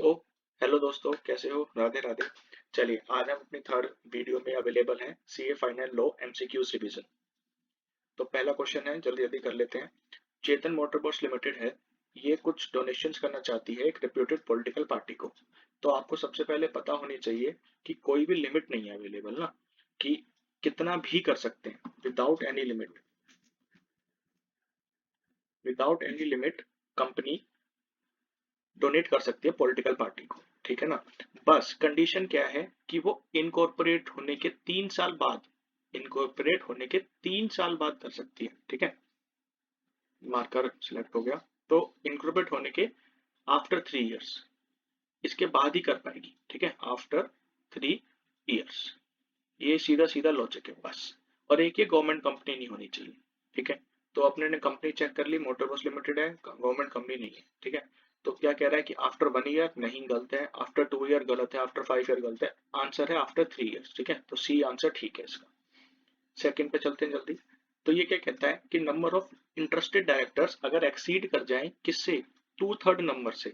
तो हेलो दोस्तों, कैसे हो? राधे राधे। चलिए, आज हम अपनी थर्ड वीडियो में अवेलेबल हैं CA final law MCQs revision. तो पहला क्वेश्चन है, जल्दी जल्दी कर लेते हैं। चेतन मोटरबॉट्स लिमिटेड है, ये कुछ डोनेशंस करना चाहती है एक रेप्यूटेड पॉलिटिकल पार्टी को। तो आपको सबसे पहले पता होनी चाहिए कि कोई भी लिमिट नहीं है अवेलेबल ना, कि कितना भी कर सकते हैं without any limit. Without any limit company donate कर सकती है पॉलिटिकल पार्टी को, ठीक है ना। बस कंडीशन क्या है कि वो इनकॉर्पोरेट होने के 3 साल बाद, इनकॉर्पोरेट होने के 3 साल बाद कर सकती है, ठीक है। मार्कर सिलेक्ट हो गया। तो इनकॉर्पोरेट होने के आफ्टर 3 इयर्स, इसके बाद ही कर पाएगी, ठीक है, आफ्टर 3 इयर्स। ये सीधा सीधा लॉजिक है बस। और एक ये गवर्नमेंट कंपनी नहीं होनी चाहिए, ठीक है। तो अपने ने कंपनी चेक कर ली, मोटरबस लिमिटेड है, गवर्नमेंट कंपनी नहीं है, ठीक है। तो क्या कह रहा है कि आफ्टर 1 ईयर नहीं, गलत है। आफ्टर 2 ईयर गलत है। आफ्टर 5 ईयर गलत है। आंसर है आफ्टर 3 इयर्स, ठीक है। तो सी आंसर ठीक है इसका। सेकंड पे चलते हैं जल्दी। तो ये क्या कहता है कि नंबर ऑफ इंटरेस्टेड डायरेक्टर्स अगर एक्सीड कर जाए किससे, 2/3 नंबर से,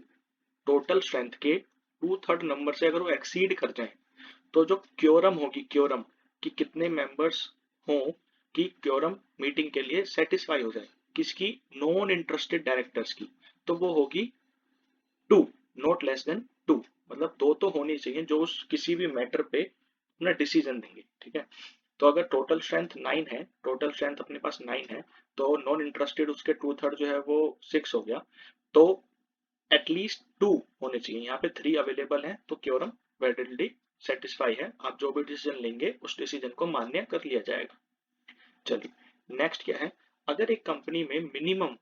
टोटल स्ट्रेंथ के 2/3 नंबर से अगर वो एक्सीड कर जाए, तो जो क्योरम होगी, क्योरम कि कितने मेंबर्स हों कि क्योरम मीटिंग के लिए सेटिस्फाई हो जाए, किसकी, नॉन इंटरेस्टेड डायरेक्टर्स की, तो वो होगी 2, नॉट लेस देन 2। मतलब दो तो होनी चाहिए जो उस किसी भी मैटर पे अपना डिसीजन देंगे, ठीक है। तो अगर टोटल स्ट्रेंथ 9 है, टोटल स्ट्रेंथ अपने पास 9 है, तो नॉन इंटरेस्टेड उसके 2/3 जो है वो 6 हो गया। तो एटलीस्ट 2 होने चाहिए। यहाँ पे 3 अवेलेबल है, तो क्योरम वैलिडली सेटिस्फाई है। आप जो भी डिसीजन लेंगे उस डिसीजन को मान्य कर लिया जाएगा। चलिए, नेक्स्ट क्या है। अगर एक कंपनी में मिनिमम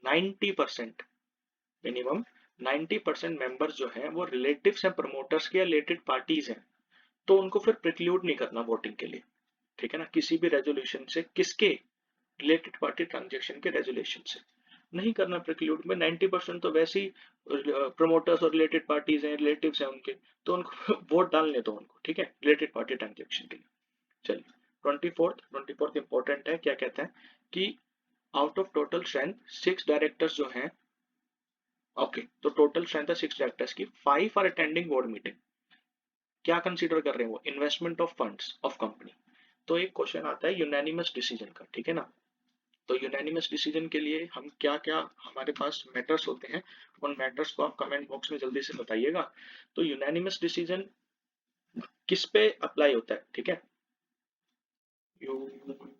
90%, मिनिमम 90% मेंबर्स जो है वो रिलेटिव्स हैं प्रमोटर्स के या रिलेटेड पार्टीज हैं, तो उनको फिर प्रिक्लूड नहीं करना वोटिंग के लिए, ठीक है ना, किसी भी रेजोल्यूशन से। किसके, रिलेटेड पार्टी ट्रांजेक्शन के रेजोल्यूशन से नहीं करना प्रिक्लूड में। 90% तो वैसे ही प्रमोटर्स और रिलेटेड पार्टीज हैं, रिलेटिव्स हैं उनके, तो उनको वोट डालने दो उनको, ठीक है, रिलेटेड पार्टी ट्रांजेक्शन के लिए। चलिए, 24th इंपॉर्टेंट है। क्या कहता है कि out of total strength 6 directors जो हैं, ओके, तो टोटल स्ट्रेंथ है 6 डायरेक्टर्स की, 5 आर अटेंडिंग बोर्ड मीटिंग। क्या कंसीडर कर रहे हैं वो, investment of funds of company. तो एक क्वेश्चन आता है यूनानिमस डिसीजन का, ठीक है ना। तो यूनानिमस डिसीजन के लिए हम क्या क्या हमारे पास मैटर्स होते हैं, उन मैटर्स को आप कमेंट बॉक्स में जल्दी से बताइएगा। तो यूनानिमस डिसीजन किस पे अप्लाई होता है, ठीक है, यूनानिमस,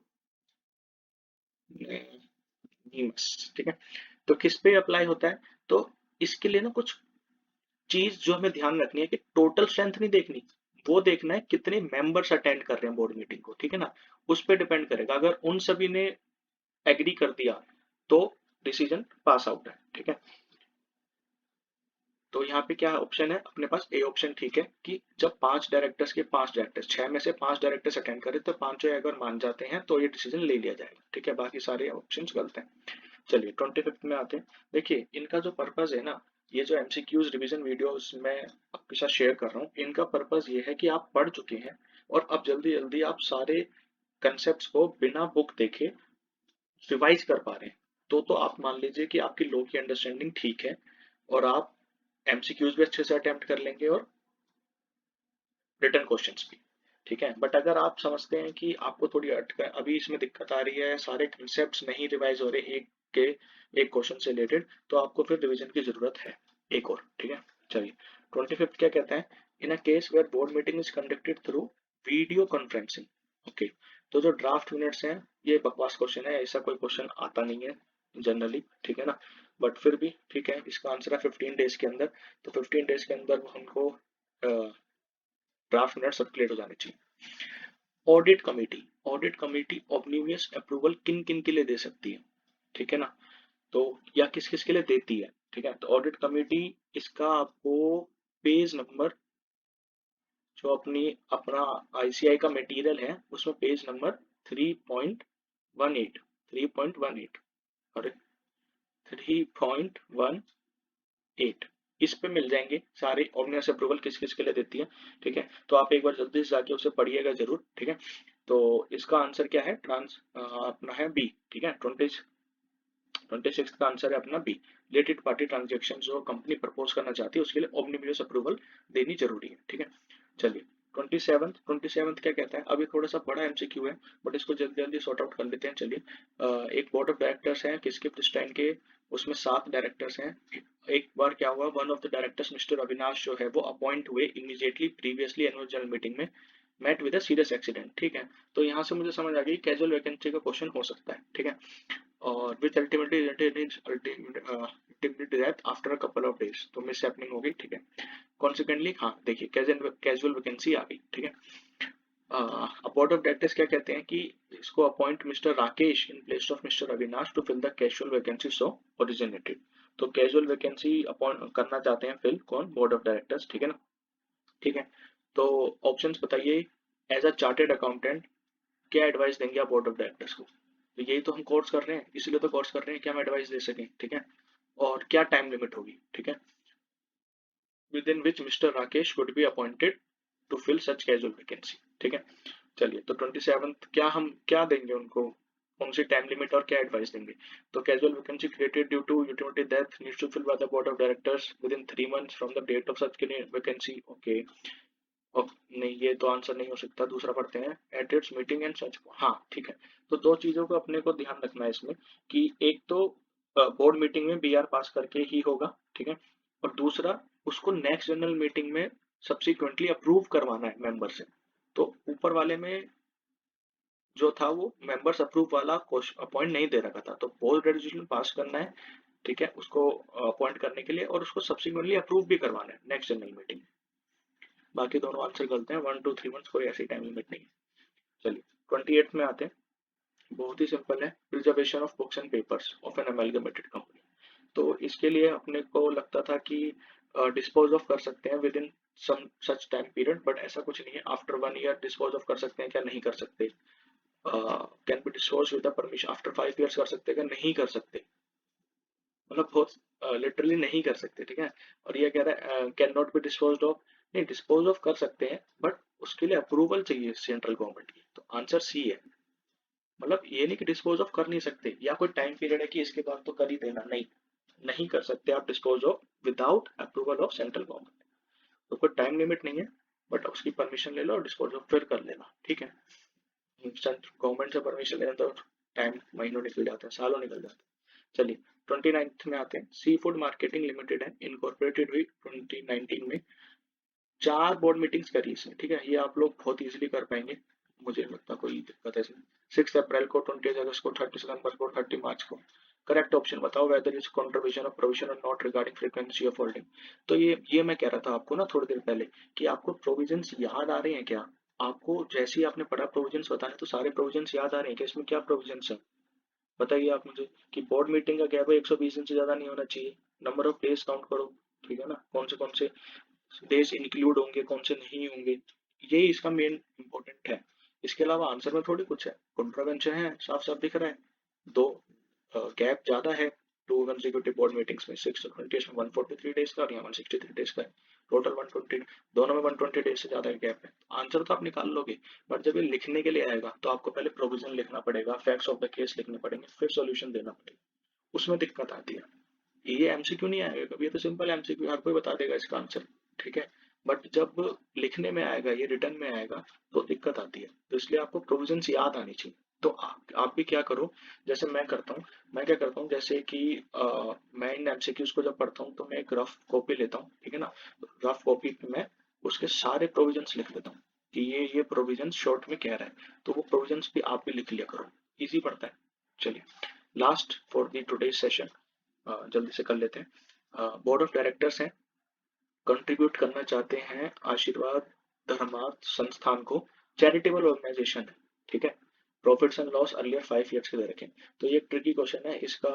ठीक है। तो किस पे अप्लाई होता है, तो इसके लिए ना कुछ चीज जो हमें ध्यान रखनी है कि टोटल स्ट्रेंथ नहीं देखनी, वो देखना है कितने मेंबर्स अटेंड कर रहे हैं बोर्ड मीटिंग को, ठीक है ना। उस पर डिपेंड करेगा। अगर उन सभी ने एग्री कर दिया तो डिसीजन पास आउट है, ठीक है। तो यहाँ पे क्या ऑप्शन है अपने पास, ए ऑप्शन ठीक है, कि जब 5 डायरेक्टर्स 6 में से 5 डायरेक्टर्स अटेंड करें तो पांचों अगर मान जाते हैं तो ये डिसीजन ले लिया जाएगा, ठीक है। बाकी सारे ऑप्शंस गलत हैं। चलिए, 25th में आते हैं। देखिए, इनका जो पर्पज है ना, ये जो एमसीक्यूज रिवीजन वीडियोस मैं आपके साथ शेयर कर रहा हूँ, इनका पर्पज ये है कि आप पढ़ चुके हैं और अब जल्दी जल्दी आप सारे कंसेप्ट को बिना बुक देखे रिवाइज कर पा रहे हैं। तो आप मान लीजिए कि आपकी लॉ की अंडरस्टैंडिंग ठीक है और आप एमसीक्यूज भी अच्छे से अटेम्प्ट कर लेंगे और रिटर्न क्वेश्चंस भी, ठीक है। बट अगर आप समझते हैं कि आपको थोड़ी अभी इसमें दिक्कत आ रही है, सारे कंसेप्ट्स नहीं रिवाइज हो रहे के एक क्वेश्चन से रिलेटेड, तो आपको फिर रिवीजन की जरूरत है एक और, ठीक है। चलिए, 25th क्या कहता है, in a case where board meeting is conducted through video conferencing, okay. तो जो ड्राफ्ट मिनट्स हैं, ये बकवास क्वेश्चन है, ऐसा कोई क्वेश्चन आता नहीं है जनरली, ठीक है ना। बट फिर भी ठीक है, इसका आंसर है 15 डेज के अंदर। तो 15 डेज के अंदर हमको ड्राफ्ट मिनट सर्कुलेट हो जाने चाहिए। ऑडिट कमेटी, ऑडिट कमेटी ऑब्निवियस अप्रूवल किन किन के लिए दे सकती है, ठीक है ना। तो या किस किस के लिए देती है, ठीक है। तो ऑडिट कमेटी, इसका आपको पेज नंबर, जो अपना आईसीआई का मटेरियल है उसमें पेज नंबर 3.18, 3.18, अरे 3.18, इस पे मिल जाएंगे सारे ऑब्नियस अप्रूवल किस किस के लिए देती है, ठीक है। तो आप एक बार जल्दी से जाके उसे पढ़िएगा जरूर, ठीक है। तो इसका आंसर क्या है, अपना है बी, ठीक है। 26 का आंसर है अपना बी। रिलेटेड पार्टी ट्रांजेक्शन जो कंपनी प्रपोज करना चाहती है उसके लिए ओमनिबस अप्रूवल देनी जरूरी है, ठीक है। चलिए 27 क्या कहता है, अभी थोड़ा सा बड़ा एमसीक्यू है बट इसको जल्दी जल्दी सॉर्ट आउट कर लेते हैं। चलिए एक बोर्ड ऑफ डायरेक्टर्स हैं किसके, प्रिस्टाइन के, उसमें 7 डायरेक्टर्स हैं। एक बार क्या हुआ, one of the directors mister Avinash जो है वो अपॉइंट हुए immediately previously annual general meeting में, met with a serious accident, ठीक है। तो यहाँ से मुझे समझ आ गई कैजुअल वैकेंसी का क्वेश्चन हो सकता है, ठीक है। और which ultimately death after a couple of days, तो मिस हैपनिंग हो गई, ठीक है। कॉन्सिक्वेंटली हाँ देखिए कैजुअल वैकेंसी आ गई, ठीक है। बोर्ड ऑफ डायरेक्टर्स क्या कहते हैं कि इसको appoint mister Rakesh in place of mister Avinash to fill the casual vacancy so originated. तो कैजुअल वैकेंसी अपॉइंट करना चाहते हैं फिल कौन, बोर्ड ऑफ डायरेक्टर्स, ठीक है ना, ठीक है। तो ऑप्शंस बताइए, एज अ चार्टेड अकाउंटेंट क्या एडवाइस देंगे आप बोर्ड ऑफ डायरेक्टर्स को, तो यही तो हम कोर्स कर रहे हैं, इसलिए तो कोर्स कर रहे हैं कि हम एडवाइस दे सकें, ठीक है। और क्या टाइम लिमिट होगी, ठीक है, within which mister Rakesh would be appointed to fill such casual vacancy, ठीक है। चलिए तो 27 क्या हम क्या देंगे उनको, कौन सी टाइम लिमिट और क्या एडवाइस देंगे। तो casual vacancy created due to utility death needs to fill by the board of directors within 3 months from the date of such vacancy, okay. नहीं ये तो आंसर नहीं हो सकता, दूसरा पढ़ते हैं, at its meeting and such, हाँ ठीक है। तो दो चीजों को अपने को ध्यान रखना है इसमें कि एक तो बोर्ड मीटिंग में बीआर पास करके ही होगा, ठीक है। और दूसरा उसको नेक्स्ट जनरल मीटिंग में सब्सिक्वेंटली अप्रूव करवाना है मेंबर से। तो ऊपर वाले में जो था वो मेंबर्स अप्रूव वाला अपॉइंट नहीं दे रखा था, तो बोर्ड रेजोल्यूशन पास करना है, ठीक है, उसको अपॉइंट करने के लिए, और उसको सब्सिक्वेंटली अप्रूव भी करवाना है नेक्स्ट जनरल मीटिंग। बाकी दोनों आंसर गलत हैं, 1 2 3 मंथ्स कोई ऐसी टाइम लिमिट नहीं है। चलिए 28 में आते हैं, बहुत ही सिंपल है, preservation of books and papers of an amalgamated company. तो इसके लिए अपने को लगता था कि डिस्पोज ऑफ कर सकते हैं within some such time period, but ऐसा कुछ नहीं है, आफ्टर 1 ईयर डिस्पोज ऑफ कर सकते हैं क्या, नहीं कर सकते। Can be dispose with permission after 5 years कर सकते हैं क्या, नहीं कर सकते, मतलब बहुत लिटरली नहीं कर सकते, ठीक है। और ये कह रहा है can not be dispose of, नहीं डिस्पोज ऑफ कर सकते हैं बट उसके लिए अप्रूवल चाहिए सेंट्रल गवर्नमेंट की, तो आंसर सी है। मतलब ये नहीं कि डिस्पोज ऑफ कर नहीं सकते या कोई टाइम पीरियड है कि इसके बाद तो कर ही देना, नहीं, नहीं कर सकते आप dispose of without approval of central government. तो कोई टाइम लिमिट नहीं है बट उसकी परमिशन ले लो और डिस्पोज ऑफ फिर कर लेना, ठीक है। सेंट्रल गवर्नमेंट से परमिशन लेना तो टाइम महीनों निकल जाते हैं, सालों निकल जाते हैं। चलिए 29 में आते हैं, सी फूड मार्केटिंग लिमिटेड है, इनकॉर्पोरेटेड हुई 2019 में, 4 बोर्ड मीटिंग्स करी इसमें, ठीक है, ये आप लोग बहुत इजीली कर पाएंगे, मुझे नहीं लगता कोई दिक्कत है इसमें। 6 अप्रैल को, 20 अगस्त को, 30 सितंबर को, 30 मार्च को। करेक्ट ऑप्शन बताओ, whether is contribution of provision or not regarding frequency of holding. तो ये मैं कह रहा था आपको ना थोड़ी देर पहले कि आपको प्रोविजंस याद आ रहे हैं क्या, आपको जैसे ही आपने पढ़ा प्रोविजंस बताने तो सारे प्रोविजंस याद आ रहे हैं कि इसमें क्या प्रोविजंस है, बताइए आप मुझे। कि बोर्ड मीटिंग का गैप 120 दिन से ज्यादा नहीं होना चाहिए, नंबर ऑफ डेज काउंट करो, ठीक है ना, कौन से देश इंक्लूड होंगे कौन से नहीं होंगे, यही इसका मेन इंपॉर्टेंट है। इसके अलावा आंसर में थोड़ी कुछ है, कॉन्ट्रावेंशन है, साफ साफ दिख रहा है। दो गैप ज्यादा है, 2 कंसेक्यूटिव बोर्ड मीटिंग्स में 6 20 में 143 डेज का और यहाँ 163 डेज का है, टोटल 120, दोनों में 120 डेज से ज्यादा गैप है। आंसर तो आप निकाल लोगे बट जब ये लिखने के लिए आएगा तो आपको पहले प्रोविजन लिखना पड़ेगा, फैक्ट्स ऑफ द केस लिखने पड़ेंगे, फिर सॉल्यूशन देना पड़ेगा, उसमें दिक्कत आती है। ये एमसीक्यू नहीं आएगा कभी, ये तो सिंपल एमसीक्यू हर कोई बता देगा इसका आंसर, ठीक है। बट जब लिखने में आएगा, ये रिटर्न में आएगा तो दिक्कत आती है, तो इसलिए आपको प्रोविजंस याद आनी चाहिए। तो आप भी क्या करो, जैसे मैं करता हूँ, मैं क्या करता हूँ जैसे कि मैं इन एमसीक्यूज को जब पढ़ता हूँ तो मैं एक रफ कॉपी लेता हूँ, ठीक है ना, रफ कॉपी पे मैं उसके सारे प्रोविजंस लिख लेता हूँ कि ये प्रोविजन शॉर्ट में कह रहा है, तो वो प्रोविजंस भी आप भी लिख लिया करो, इजी पड़ता है। चलिए last for the today session, जल्दी से कर लेते हैं। बोर्ड ऑफ डायरेक्टर्स हैं, कंट्रीब्यूट करना चाहते हैं आशीर्वाद धर्मार्थ संस्थान को, चैरिटेबल ऑर्गेनाइजेशन है, ठीक है, profits and loss earlier 5 years के दे रखें। तो ये ट्रिकी क्वेश्चन है, इसका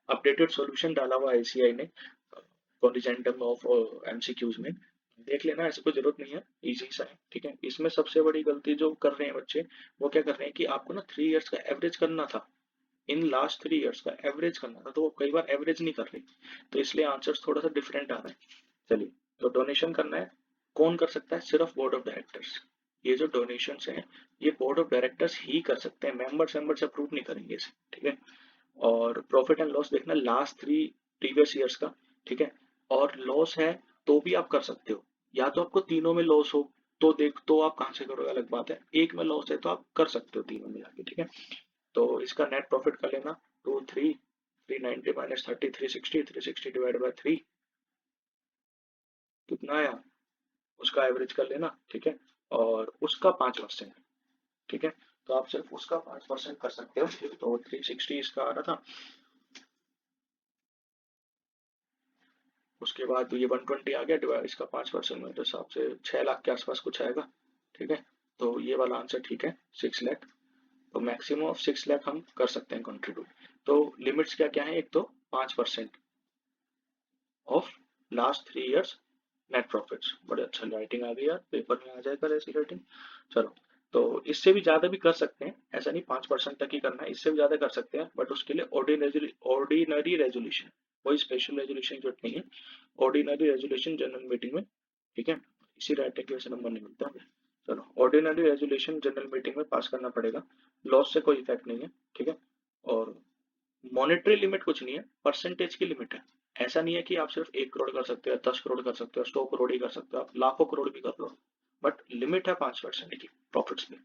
अपडेटेड सॉल्यूशन डाला हुआ आईसीआई ने कॉन्टिजेंटम ऑफ एमसीक्यूज में, देख लेना, ऐसे कोई जरूरत नहीं है, इजी सा है, ठीक है। इसमें सबसे बड़ी गलती जो कर रहे हैं बच्चे, वो क्या कर रहे हैं कि आपको ना 3 इयर्स का एवरेज करना था, इन लास्ट 3 इयर्स का एवरेज करना था, तो वो कई बार एवरेज नहीं कर रही, तो इसलिए आंसर्स थोड़ा सा डिफरेंट आ रहा है। चलिए तो डोनेशन करना है, कौन कर सकता है, सिर्फ बोर्ड ऑफ डायरेक्टर्स। ये जो डोनेशन हैं ये बोर्ड ऑफ डायरेक्टर्स ही कर सकते हैं, मेंबर्स अप्रूव नहीं करेंगे इसे, ठीक है। और प्रॉफिट एंड लॉस देखना लास्ट 3 प्रीवियस ईयर्स का, ठीक है। और लॉस है तो भी आप कर सकते हो, या तो आपको तीनों में लॉस हो तो देख, तो आप कहाँ से करोगे अलग बात है, एक में लॉस है तो आप कर सकते हो तीनों में जाके, ठीक है। तो इसका नेट प्रॉफिट कर लेना 390 माइनस 30 360, 360 डिवाइड बाय 3 कितना आया, उसका एवरेज कर लेना, ठीक है। और उसका 5%, ठीक है। तो आप सिर्फ उसका 5% कर सकते हो, तो 360 इसका आ रहा था। उसके बाद ये 120 आ गया, डिवाइड इसका 5% मेरे हिसाब से 6 लाख के आसपास कुछ आएगा, ठीक है। तो ये वाला आंसर ठीक है, 6 लाख। तो मैक्सिमम ऑफ 6 लाख हम कर सकते हैं कंट्रीब्यूट। तो लिमिट्स क्या क्या है, एक तो 5% of last 3 years net profits, बड़े अच्छा राइटिंग आ गई यार, पेपर में आ जाएगा ऐसी राइटिंग। चलो, तो इससे भी ज्यादा भी कर सकते हैं, ऐसा नहीं 5% तक ही करना है, इससे भी ज्यादा कर सकते हैं, बट उसके लिए ऑर्डिनरी रेजोल्यूशन, कोई स्पेशल रेजोल्यूशन जरूरत नहीं है, ऑर्डिनरी रेजोल्यूशन जनरल मीटिंग में, ठीक है। इसी राइटिंग के वैसे नंबर नहीं मिलता हमें। चलो, ऑर्डिनरी रेजोल्यूशन जनरल मीटिंग में पास करना पड़ेगा, लॉस से कोई इफेक्ट नहीं है, ठीक है। और मॉनेटरी लिमिट कुछ नहीं है, परसेंटेज की लिमिट है। ऐसा नहीं है कि आप सिर्फ 1 करोड़ कर सकते हो, 10 करोड़ कर सकते हो, 100 करोड़ ही कर सकते हो, आप लाखों करोड़ भी कर लो, बट लिमिट है 5% की प्रॉफिट्स में,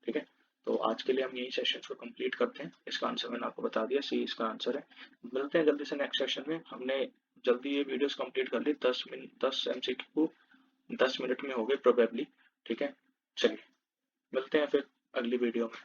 ठीक है। तो आज के लिए हम यही सेशन को कंप्लीट करते हैं, इसका आंसर मैंने आपको बता दिया, सी इसका आंसर है। मिलते हैं जल्दी से नेक्स्ट सेशन में, हमने जल्दी ये वीडियोस कंप्लीट कर ली, 10 मिनट 10 MCQ 10 मिनट में हो गए प्रोबेबली, ठीक है। चलिए, मिलते हैं फिर अगली वीडियो में।